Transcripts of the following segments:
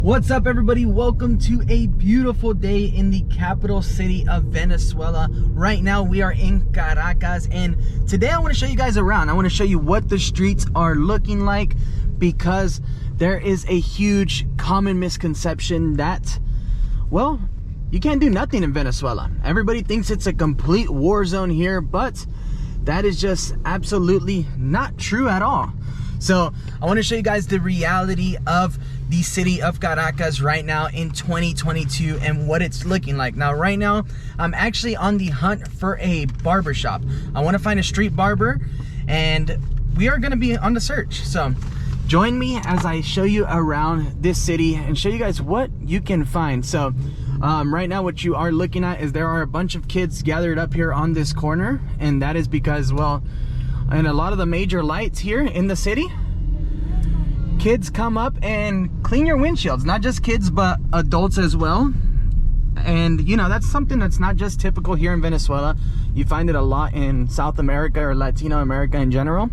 What's up, everybody? Welcome to a beautiful day in the capital city of Venezuela. Right now we are in Caracas, and today I want to show you guys around. I want to show you what the streets are looking like, because there is a huge common misconception that, well, you can't do nothing in Venezuela. Everybody thinks it's a complete war zone here, but that is just absolutely not true at all. So I want to show you guys the reality of the city of Caracas right now in 2022 and what it's looking like. Now, right now, I'm actually on the hunt for a barbershop. I want to find a street barber, and we are going to be on the search. So join me as I show you around this city and show you guys what you can find. So right now, what you are looking at is there are a bunch of kids gathered up here on this corner, and that is because, well, and a lot of the major lights here in the city, kids come up and clean your windshields. Not just kids, but adults as well. And you know, that's something that's not just typical here in Venezuela. You find it a lot in South America or Latino America in general,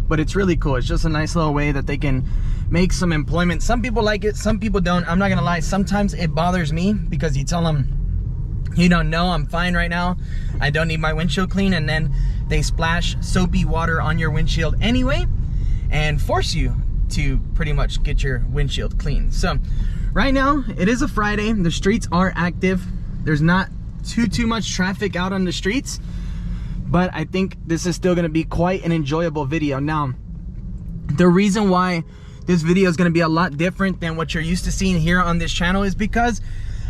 but it's really cool. It's just a nice little way that they can make some employment. Some people like it, some people don't. I'm not gonna lie, sometimes it bothers me, because you tell them, you don't know, I'm fine right now, I don't need my windshield clean, and then they splash soapy water on your windshield anyway and force you to pretty much get your windshield clean. So right now it is a Friday, the streets are active, there's not too much traffic out on the streets, but I think this is still going to be quite an enjoyable video. Now, the reason why this video is going to be a lot different than what you're used to seeing here on this channel is because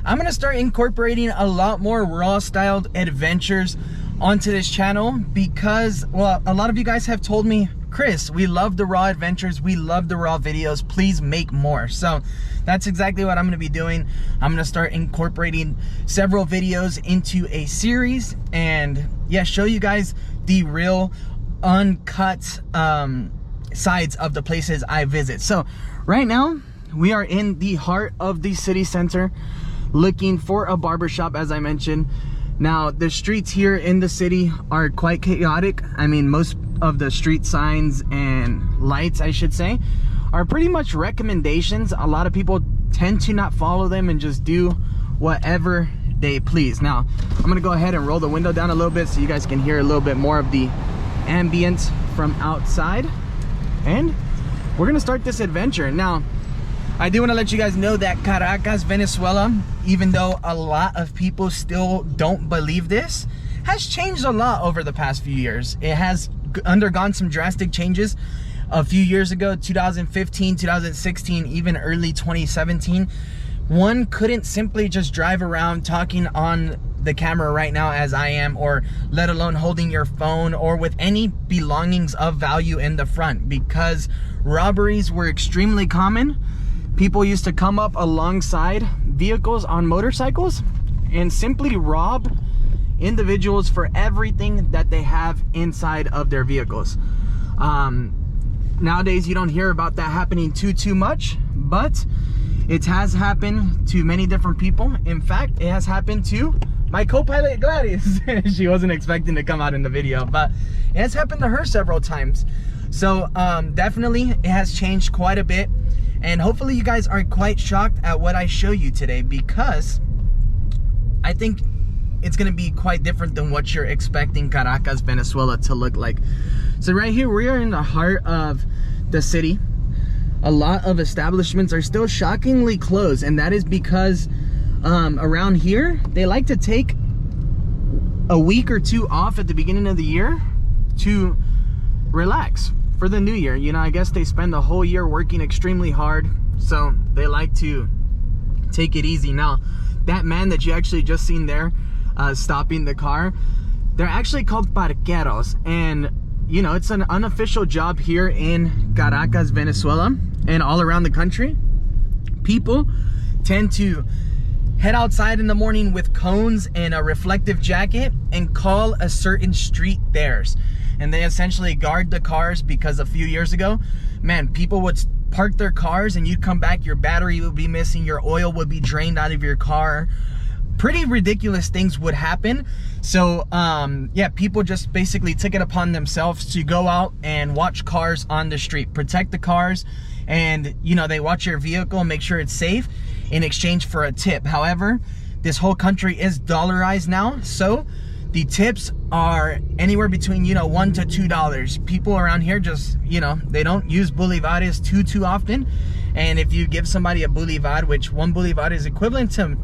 I'm going to start incorporating a lot more raw styled adventures onto this channel, because, well, a lot of you guys have told me, Chris, we love the raw adventures, we love the raw videos, please make more. So that's exactly what I'm going to be doing. I'm going to start incorporating several videos into a series, and yeah, show you guys the real uncut sides of the places I visit. So right now we are in the heart of the city center looking for a barbershop, as I mentioned. Now, the streets here in the city are quite chaotic. I mean, most of the street signs and lights, I should say, are pretty much recommendations. A lot of people tend to not follow them and just do whatever they please. Now, I'm gonna go ahead and roll the window down a little bit so you guys can hear a little bit more of the ambience from outside. And we're gonna start this adventure. Now, I do want to let you guys know that Caracas, Venezuela, even though a lot of people still don't believe this, has changed a lot over the past few years. It has undergone some drastic changes. A few years ago, 2015, 2016, even early 2017, one couldn't simply just drive around talking on the camera right now as I am, or let alone holding your phone or with any belongings of value in the front, because robberies were extremely common. People used to come up alongside vehicles on motorcycles and simply rob individuals for everything that they have inside of their vehicles. Nowadays, you don't hear about that happening too much, but it has happened to many different people. In fact, it has happened to my co-pilot Gladys. She wasn't expecting to come out in the video, but it has happened to her several times. So definitely it has changed quite a bit. And hopefully you guys are quite shocked at what I show you today, because I think it's going to be quite different than what you're expecting Caracas, Venezuela to look like. So right here, we are in the heart of the city. A lot of establishments are still shockingly closed, and that is because around here, they like to take a week or two off at the beginning of the year to relax for the new year. You know, I guess they spend the whole year working extremely hard, so they like to take it easy. Now, that man that you actually just seen there stopping the car, they're actually called parqueros, and you know, it's an unofficial job here in Caracas, Venezuela, and all around the country. People tend to head outside in the morning with cones and a reflective jacket and call a certain street theirs. And they essentially guard the cars, because a few years ago, man, people would park their cars and you'd come back, your battery would be missing, your oil would be drained out of your car. Pretty ridiculous things would happen. So yeah, people just basically took it upon themselves to go out and watch cars on the street, protect the cars, and you know, they watch your vehicle, make sure it's safe in exchange for a tip. However, this whole country is dollarized now, so the tips are anywhere between, you know, $1 to $2. People around here just, you know, they don't use bolivares too often. And if you give somebody a bolivar, which one bolivar is equivalent to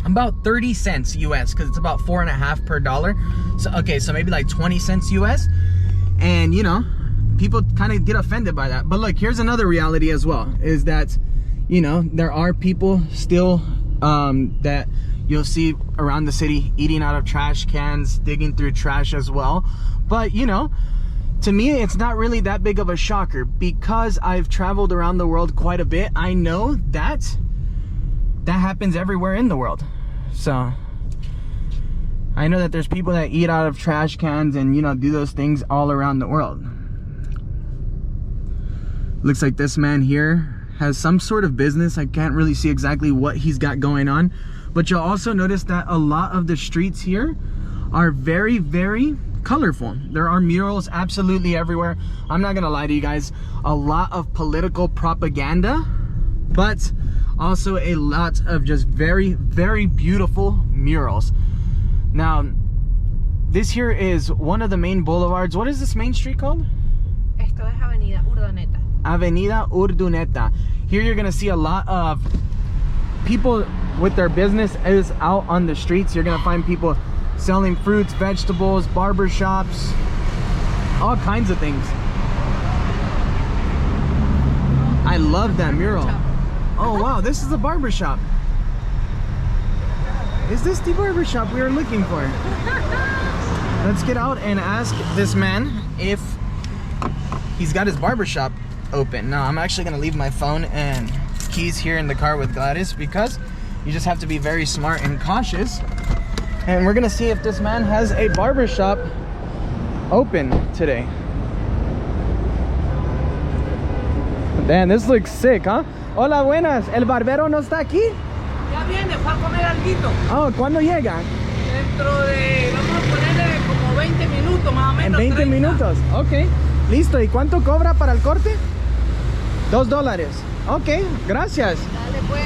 about 30 cents US, because it's about 4.5 per dollar. So okay, so maybe like 20 cents US. And you know, people kind of get offended by that. But look, here's another reality as well, is that, you know, there are people still that you'll see around the city eating out of trash cans, digging through trash as well. But you know, to me, it's not really that big of a shocker, because I've traveled around the world quite a bit. I know that happens everywhere in the world. So I know that there's people that eat out of trash cans and, you know, do those things all around the world. Looks like this man here has some sort of business. I can't really see exactly what he's got going on, but you'll also notice that a lot of the streets here are very, very colorful. There are murals absolutely everywhere. I'm not gonna lie to you guys, a lot of political propaganda, but also a lot of just very, very beautiful murals. Now, this here is one of the main boulevards. What is this main street called? Esto es Avenida Urduneta. Avenida Urduneta. Here you're gonna see a lot of people with their business is out on the streets. You're gonna find people selling fruits, vegetables, barber shops, all kinds of things. I love that mural. Oh wow, this is a barber shop. Is this the barber shop we were looking for? Let's get out and ask this man if he's got his barber shop open. Now, I'm actually gonna leave my phone and keys here in the car with Gladys, because you just have to be very smart and cautious. And we're gonna see if this man has a barber shop open today. Damn, this looks sick, huh? Hola, buenas. ¿El barbero no está aquí? Ya viene, fue a comer alguito. Oh, ¿cuándo llega? Dentro de, vamos a ponerle como 20 minutos más o menos. En 20 30. minutos, ok. Listo, ¿y cuánto cobra para el corte? $2. Ok, gracias. Dale pues.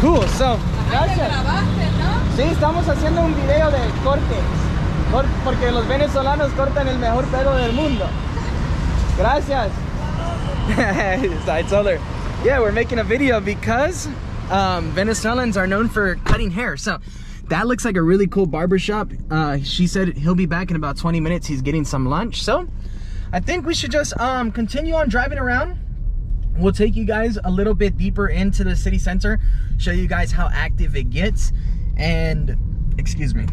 Cool, so, Ahí te gracias. grabaste, ¿no? Sí, estamos haciendo un video de cortes. Porque los venezolanos cortan el mejor pelo del mundo. Gracias. So I told her, yeah, we're making a video because Venezuelans are known for cutting hair. So that looks like a really cool barbershop. She said he'll be back in about 20 minutes. He's getting some lunch. So I think we should just continue on driving around. We'll take you guys a little bit deeper into the city center, show you guys how active it gets. And excuse me,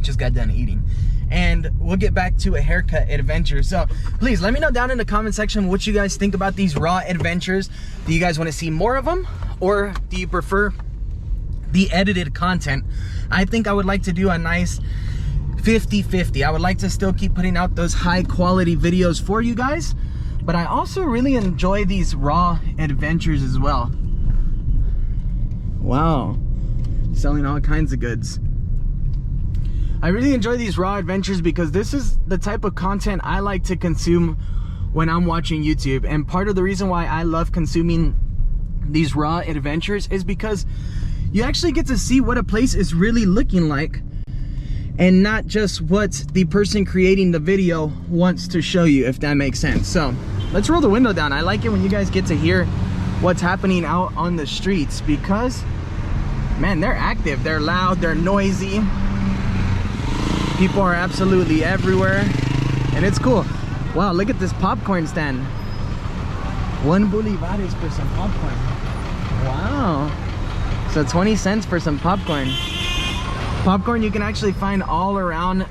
just got done eating. And we'll get back to a haircut adventure. So please let me know down in the comment section what you guys think about these raw adventures. Do you guys want to see more of them, or do you prefer the edited content? I think I would like to do a nice 50-50. I would like to still keep putting out those high quality videos for you guys, but I also really enjoy these raw adventures as well. Wow, selling all kinds of goods. I really enjoy these raw adventures because this is the type of content I like to consume when I'm watching YouTube. And part of the reason why I love consuming these raw adventures is because you actually get to see what a place is really looking like, and not just what the person creating the video wants to show you, if that makes sense. So let's roll the window down. I like it when you guys get to hear what's happening out on the streets, because man, they're active, they're loud, they're noisy. People are absolutely everywhere, and it's cool. Wow, look at this popcorn stand. 1 bolivar is for some popcorn. Wow. So 20 cents for some popcorn. Popcorn you can actually find all around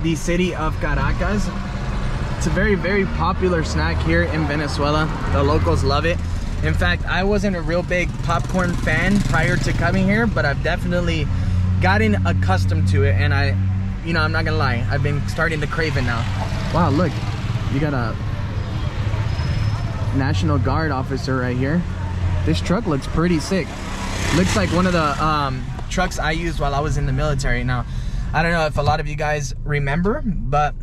the city of Caracas. It's a very, very popular snack here in Venezuela. The locals love it. In fact, I wasn't a real big popcorn fan prior to coming here, but I've definitely gotten accustomed to it, and you know, I'm not gonna lie, I've been starting to crave it now. Wow, look, you got a National Guard officer right here. This truck looks pretty sick. Looks like one of the trucks I used while I was in the military. Now, I don't know if a lot of you guys remember, but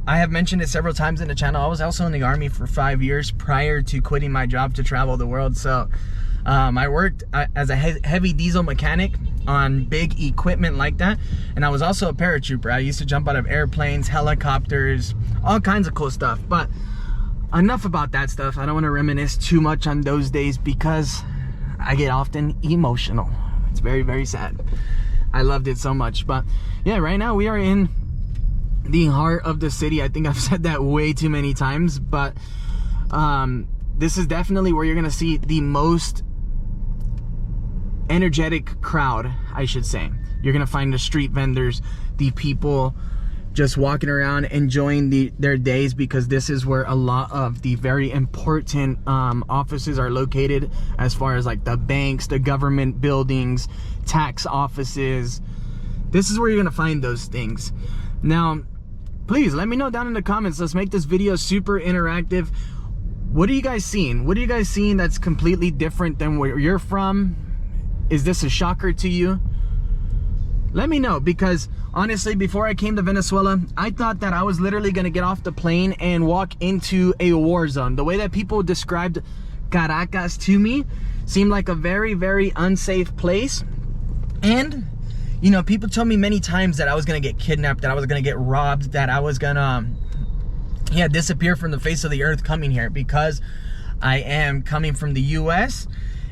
I have mentioned it several times in the channel. I was also in the Army for 5 years prior to quitting my job to travel the world. So I worked as a heavy diesel mechanic on big equipment like that. And I was also a paratrooper. I used to jump out of airplanes, helicopters, all kinds of cool stuff. But enough about that stuff. I don't want to reminisce too much on those days because I get often emotional. It's very, very sad. I loved it so much. But yeah, right now we are in the heart of the city. I think I've said that way too many times, but this is definitely where you're gonna see the most energetic crowd, I should say. You're gonna find the street vendors, the people just walking around enjoying their days, because this is where a lot of the very important offices are located, as far as like the banks, the government buildings, tax offices. This is where you're gonna find those things. Now, please let me know down in the comments. Let's make this video super interactive. What are you guys seeing? What are you guys seeing that's completely different than where you're from? Is this a shocker to you? Let me know, because honestly, before I came to Venezuela, I thought that I was literally gonna get off the plane and walk into a war zone. The way that people described Caracas to me seemed like a very, very unsafe place. And you know, people told me many times that I was gonna get kidnapped, that I was gonna get robbed, that I was gonna, yeah, disappear from the face of the earth coming here, because I am coming from the US,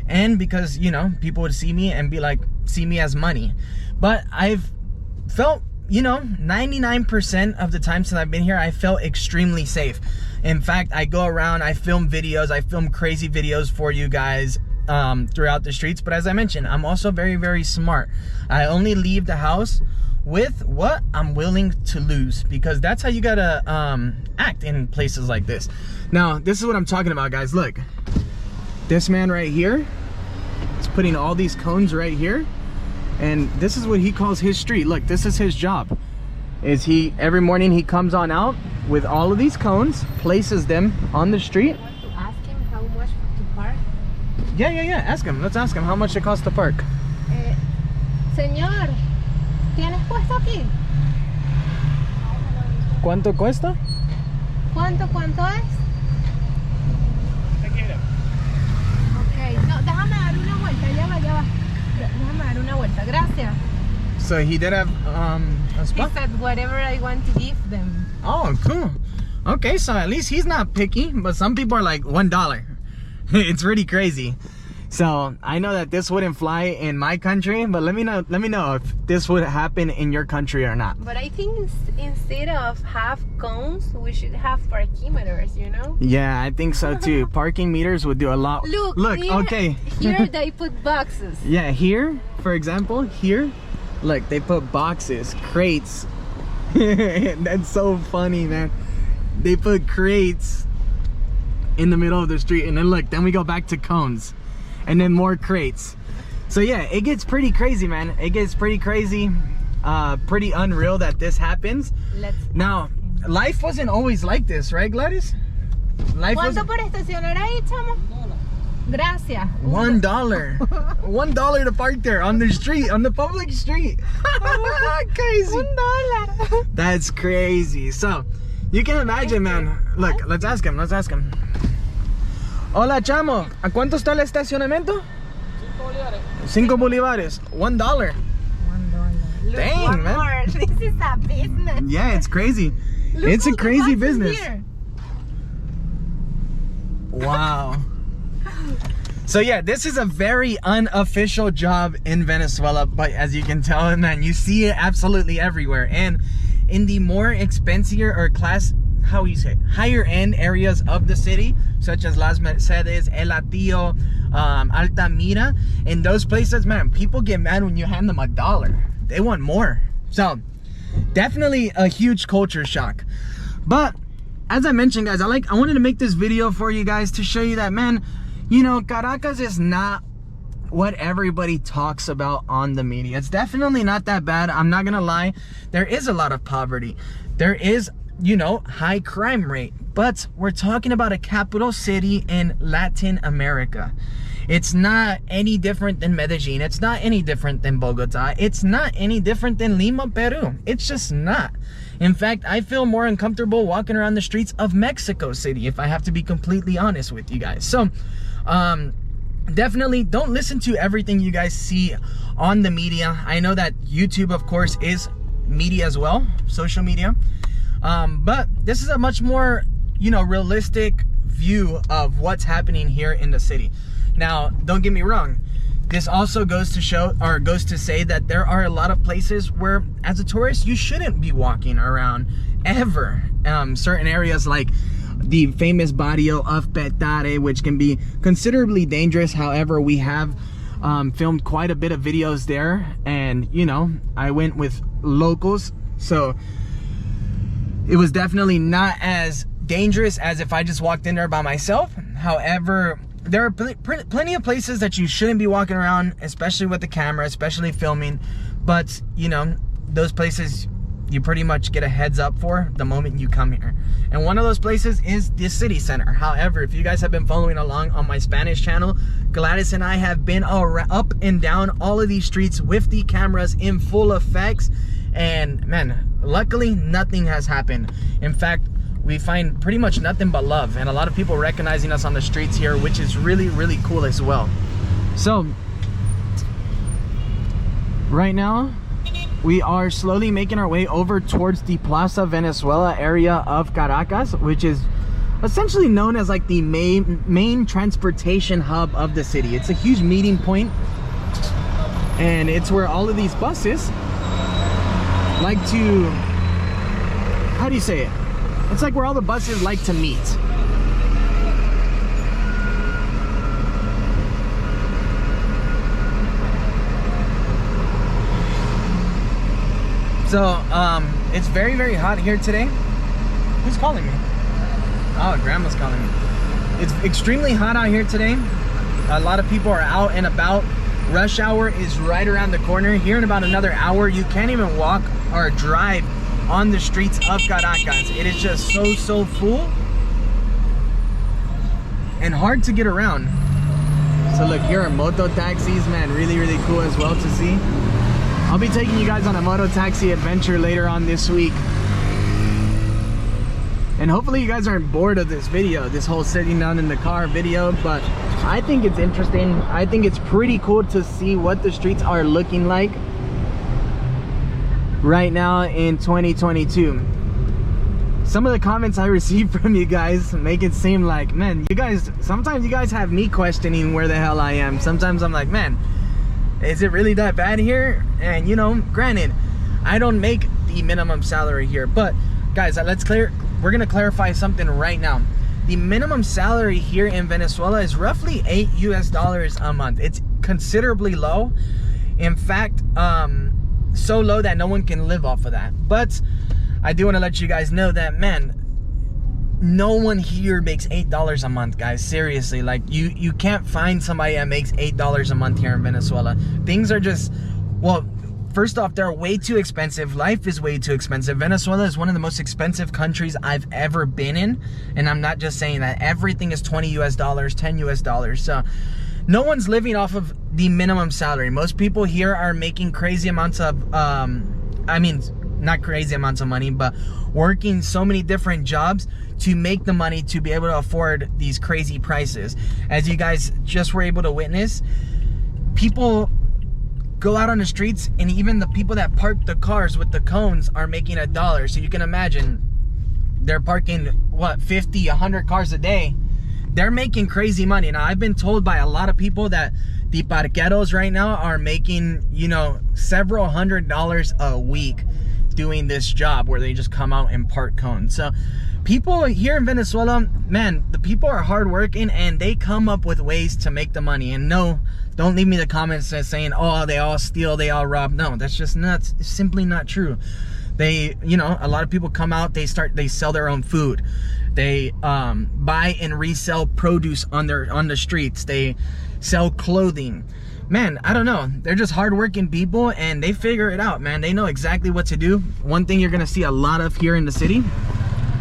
and because, you know, people would see me and be like, see me as money. But I've felt, you know, 99% of the time since I've been here, I felt extremely safe. In fact, I go around, I film videos, I film crazy videos for you guys throughout the streets. But as I mentioned, I'm also very, very smart. I only leave the house with what I'm willing to lose, because that's how you gotta act in places like this. Now, this is what I'm talking about, guys. Look, this man right here is putting all these cones right here, and this is what he calls his street. Look, this is his job. Is he, every morning he comes on out with all of these cones, places them on the street. I want to ask him how much to park. Yeah, ask him. Let's ask him how much it costs to park. Señor, ¿tienes puesto aquí? ¿Cuánto cuesta? ¿Cuánto es? Ok, no, déjame dar una vuelta, ya va. Déjame dar una vuelta, gracias. So he did have a He spot? said whatever I want to give them. Oh, cool. Okay, so at least he's not picky, but some people are like $1. It's really crazy. So I know that this wouldn't fly in my country, but let me know if this would happen in your country or not. But I think instead of have cones, we should have parkimeters, you know? Yeah, I think so too. Parking meters would do a lot. Look, here, okay. Here they put boxes. Yeah, here, for example, here, look, they put boxes, crates. That's so funny, man. They put crates in the middle of the street, and then look, then we go back to cones, and then more crates. So yeah, it gets pretty crazy, man. It gets pretty crazy, pretty unreal that this happens. Now, life wasn't always like this, right, Gladys? Life was ¿Cuánto por estacionar ahí, chamo? Gracias. $1. $1 to park there on the street, on the public street. Crazy. $1. That's crazy. So you can imagine, man. Look, let's ask him. Hola, chamo. ¿A cuánto está el estacionamiento? 5 bolívares. $1. $1. Dang, one man. More. This is a business. Yeah, it's crazy. It's a crazy business. Here. Wow. So yeah, this is a very unofficial job in Venezuela, but as you can tell, man, you see it absolutely everywhere. And in the more expensive or class, how you say, higher end areas of the city, such as Las Mercedes, El Atillo, Altamira, in those places, man, people get mad when you hand them $1. They want more. So definitely a huge culture shock. But as I mentioned, guys, I wanted to make this video for you guys to show you that, man, you know, Caracas is not what everybody talks about on the media. It's definitely not that bad. I'm not gonna lie. There is a lot of poverty. There is, you know, high crime rate. But we're talking about a capital city in Latin America. It's not any different than Medellin. It's not any different than Bogota. It's not any different than Lima, Peru. It's just not. In fact, I feel more uncomfortable walking around the streets of Mexico City, if I have to be completely honest with you guys. So, definitely don't listen to everything you guys see on the media. I know that YouTube, of course, is media as well, social media. But this is a much more, you know, realistic view of what's happening here in the city. Now, don't get me wrong. This also goes to show, or goes to say, that there are a lot of places where, as a tourist, you shouldn't be walking around ever. Certain areas like the famous barrio of Petare, which can be considerably dangerous. However, we have filmed quite a bit of videos there, and you know, I went with locals, so it was definitely not as dangerous as if I just walked in there by myself. However, there are plenty of places that you shouldn't be walking around, especially with the camera, especially filming. But you know, those places you pretty much get a heads up for the moment you come here. And one of those places is the city center. However, if you guys have been following along on my Spanish channel, Gladys and I have been up and down all of these streets with the cameras in full effects, and man, luckily nothing has happened. In fact, we find pretty much nothing but love, and a lot of people recognizing us on the streets here, which is really, really cool as well. So right now we are slowly making our way over towards the Plaza Venezuela area of Caracas, which is essentially known as like the main transportation hub of the city. It's a huge meeting point, and it's where all of these buses like to, how do you say it? It's like where all the buses like to meet. So, it's very, very hot here today. Who's calling me? Oh, Grandma's calling me. It's extremely hot out here today. A lot of people are out and about. Rush hour is right around the corner. Here in about another hour, you can't even walk or drive on the streets of Caracas. It is just so full and hard to get around. So look, here are moto taxis, man, really, really cool as well to see. I'll be taking you guys on a moto taxi adventure later on this week. And hopefully you guys aren't bored of this video, this whole sitting down in the car video, but I think it's interesting. I think it's pretty cool to see what the streets are looking like right now in 2022. Some of the comments I received from you guys make it seem like, man, you guys, sometimes you guys have me questioning where the hell I am. Sometimes I'm like, man, is it really that bad here? And you know, granted, I don't make the minimum salary here, but guys, we're gonna clarify something right now. The minimum salary here in Venezuela is roughly $8 US a month. It's considerably low. In fact, so low that no one can live off of that. But I do want to let you guys know that, man, no one here makes $8 a month, guys. Seriously, like you can't find somebody that makes $8 a month here in Venezuela. Things are just, well, first off, they're way too expensive. Life is way too expensive. Venezuela is one of the most expensive countries I've ever been in, and I'm not just saying that. Everything is $20 US, $10 US. So no one's living off of the minimum salary. Most people here are making crazy amounts of, I mean, not crazy amounts of money, but working so many different jobs to make the money to be able to afford these crazy prices. As you guys just were able to witness, people go out on the streets, and even the people that park the cars with the cones are making $1. So you can imagine, they're parking, what, 50, 100 cars a day. They're making crazy money. Now, I've been told by a lot of people that the parqueros right now are making, you know, several $100s a week doing this job where they just come out and park cones. So people here in Venezuela, man, the people are hardworking, and they come up with ways to make the money. And no, don't leave me the comments saying, oh, they all steal, they all rob. No, that's just nuts. It's simply not true. They, you know, a lot of people come out, they sell their own food. They buy and resell produce on the streets. They sell clothing. Man, I don't know. They're just hardworking people, and they figure it out, man. They know exactly what to do. One thing you're gonna see a lot of here in the city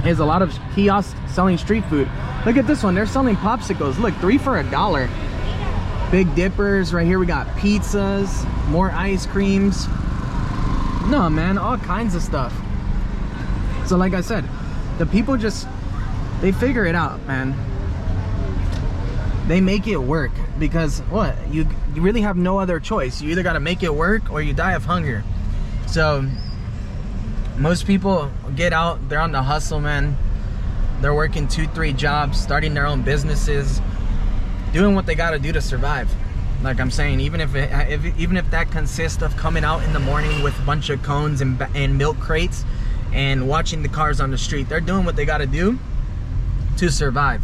is a lot of kiosks selling street food. Look at this one. They're selling popsicles. Look, 3 for $1. Big Dippers. Right here we got pizzas, more ice creams. No, man, all kinds of stuff. So like I said, the people just, they figure it out, man. They make it work because what? You really have no other choice. You either got to make it work or you die of hunger. So most people get out, they're on the hustle, man. They're working 2-3 jobs, starting their own businesses, doing what they got to do to survive. Like I'm saying, even if that consists of coming out in the morning with a bunch of cones and milk crates and watching the cars on the street, they're doing what they got to do to survive.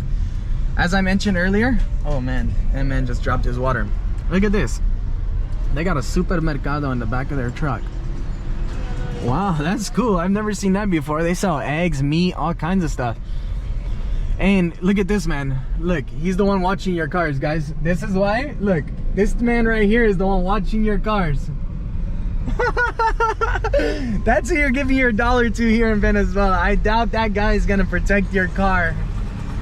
As I mentioned earlier, oh man, that man just dropped his water. Look at this. They got a supermercado in the back of their truck. Wow, that's cool. I've never seen that before. They sell eggs, meat, all kinds of stuff. And look at this man. Look, he's the one watching your cars, guys. This is why. Look, this man right here is the one watching your cars. That's who you're giving your $1 to here in Venezuela. I doubt that guy is gonna protect your car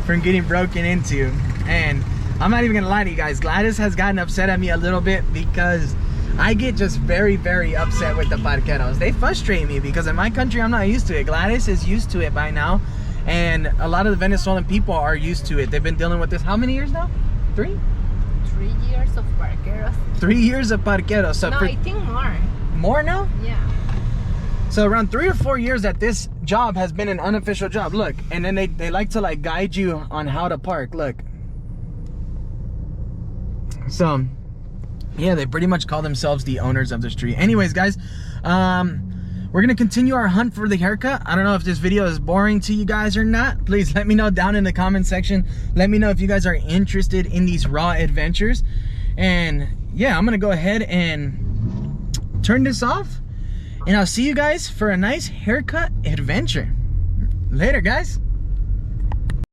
from getting broken into. And I'm not even gonna lie to you guys, Gladys has gotten upset at me a little bit because I get just very, very upset with the parqueros. They frustrate me because in my country I'm not used to it. Gladys is used to it by now, and a lot of the Venezuelan people are used to it. They've been dealing with this how many years now? 3? 3 years of parqueros. 3 years of parqueros. So No, I think more. more now? Yeah. So around 3 or 4 years that this job has been an unofficial job. Look, and then they like to like guide you on how to park. Look. So yeah, they pretty much call themselves the owners of the street. Anyways, guys, we're gonna continue our hunt for the haircut. I don't know if this video is boring to you guys or not. Please let me know down in the comment section. Let me know if you guys are interested in these raw adventures. And yeah, I'm gonna go ahead and turn this off, and I'll see you guys for a nice haircut adventure. Later, guys.